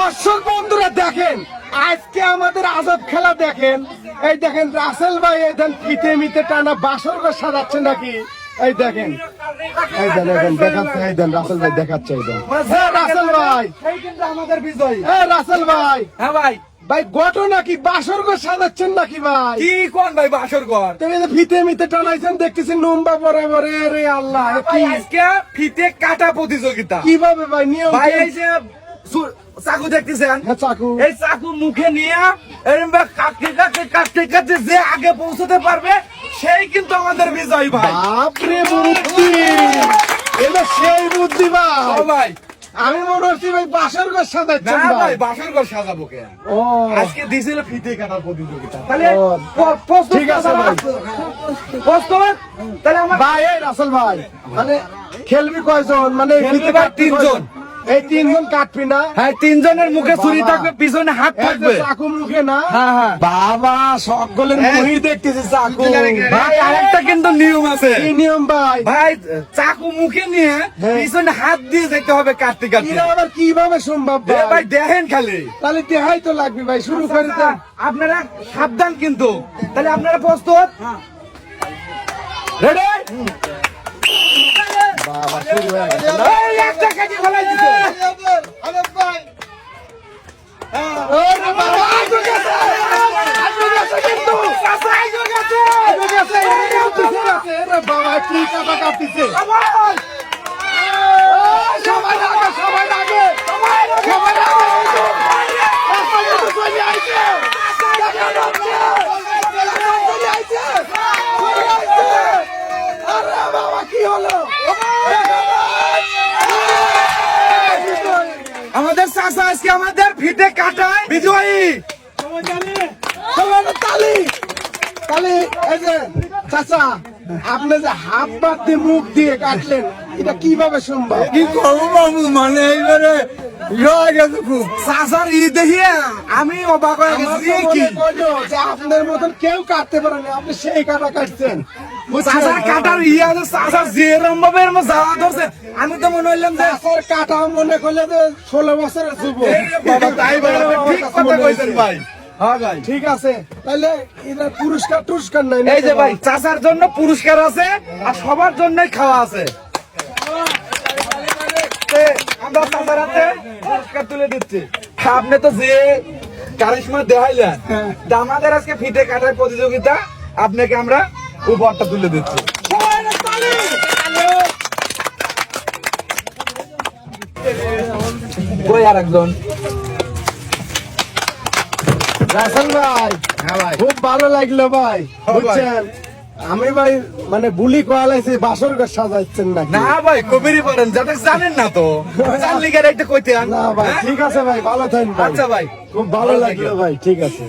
দর্শক বন্ধুরা দেখেন, আজকে আমাদের আজব খেলা দেখেন। এই দেখেন রাসেল ভাই এই দেন ফিতে মিতে টানা বাসর ঘর সাজাচ্ছে নাকি। এই দেখেন, এই দেন দেখাচ্ছে, এই দেন রাসেল ভাই দেখাচ্ছে। এই দেন রাসেল ভাই, এই কিন্তু আমাদের বিজয়। হ্যাঁ রাসেল ভাই। হ্যাঁ ভাই। ভাই ঘটনা কি, বাসর ঘর সাজাচ্ছেন নাকি ভাই? কি কোন ভাই বাসর ঘর? তুমি যে ফিতে মিতে টানাইছেন দেখতেছি নম্বা বরাবর। রে আল্লাহ, কি আজকে ফিতে কাটা প্রতিযোগিতা। কিভাবে ভাই নিয়ম? ভাই এই যে চাকু দেখতেছেন, হ্যাঁ চাকু। এই চাকু মুখে নিয়ে এরকম কাটতে যে আগে পৌঁছতে পারবে সেই কিন্তু আমাদের বিজয় ভাই। বাপরে বুদ্ধি, এটা সেই বুদ্ধি ভাই। ও ভাই, আমি মনে হচ্ছি ভাই বাসর ঘর সাজাচ্ছেন না ভাই ভাই। বাসর ঘর সাজাবো কে? ও আজকে দিছিল ফিতে কাটার প্রতিযোগিতা। তাহলে ও, প্রস্তুত ঠিক আছে ভাই। প্রস্তুত? তাহলে আমার ভাই এই রাসেল ভাই, মানে খেলবি কয়জন? মানে খেলবে ফিতে ভাই কাটবি 3 জন। কয়জন? এই 3 জন কাটবি না? হ্যাঁ, 3 জনের মুখে ছুরি বাবা। থাকবে, পিছনে হাত এই যে থাকবে। চাকু মুখে না? হ্যাঁ হ্যাঁ বাবা সকলের মুহির দেখতেছি চাকু। ভাই, আরেকটা কিন্তু নিয়ম আছে কি নিয়ম ভাই? ভাই। চাকু মুখে নিয়ে হ্যাঁ। পিছনে হাত দিয়ে যেতে হবে কাটতে কাটতে। এরা আবার কিভাবে সম্ভব এ ভাই ভাই? দেখেন খালি। তাহলে দেহাই তো লাগবে ভাই, শুরু করে দেন। আপনারা সাবধান কিন্তু। তাহলে আপনারা প্রস্তুত? রেডি? বাবা শুরু হয়ে গেছে। এই একটা কাটি ফেলাই দিছে। ওরে বাবা, আইজো গেছে, আইজো গেছে কিন্তু। কাছে আইজো গেছে। আইজো গেছে, আইজো গেছে। ওরে বাবা, কি কাটা কাটতেছে। আবার। সবাই আগে, সবাই আগে, সবাই আগে। রাস্তা কিন্তু চলে আইছে। দেখা যাচ্ছে। চলে আইছে। চলে আইছে। আরে বাবা, কি হলো? আমাদের চাচা আজকে আমাদের ফিতে কাটায় বিজয়ী। সবাই তালি, তালি। এই যে চাচা, আপনি যে হাত বাদ দিয়ে মুখ দিয়ে কাটলেন, এটা কিভাবে সম্ভব? কি করবো বাবু, মানে এইবারে গেছে খুব চাচার দেখিয়ে আমি অবাক হয়ে আমার গেছি। তো কি মনে করলো যে আপনাদের মতন কেউ কাটতে পারেনি, আপনি সেই কাটা কাটছেন। চাচার কাটার আছে, চাচার যেরম ভাবে এরম জ্বালা ধরছে, আমি তো মনে হইলাম যে চাচার কাটা মনে করলে যে 16 বছরের যুবক। বাবা তাই বলে ঠিক কথা কইছেন ভাই। হ্যাঁ ভাই, ঠিক আছে, তাহলে এটা পুরস্কার টুরস্কার নাই? এই যে ভাই চাচার জন্য পুরস্কার আছে আর সবার জন্যই খাওয়া আছে। তে, আমরা চাচার হাতে পুরস্কার তুলে দিচ্ছি। আপনি তো যে কারিশমা দেখাইলেন, তা আমাদের আজকে ফিতে কাটার প্রতিযোগিতা আপনাকে আমরা উপহারটা তুলে দিচ্ছি। কই আর একজন? রাসেল ভাই, হ্যাঁ ভাই। খুব ভালো লাগলো ভাই, বুঝছেন? আমি ভাই মানে বুলি কয়ালাইছি বাসর ঘর সাজাচ্ছেন নাকি? না ভাই, কবিরই পারেন, যাতে জানেন না তো জানলে গেলে একটা কইতে আন। না ভাই, ঠিক আছে ভাই, ভালো থাকেন ভাই। আচ্ছা ভাই, খুব ভালো লাগলো ভাই, ঠিক আছে।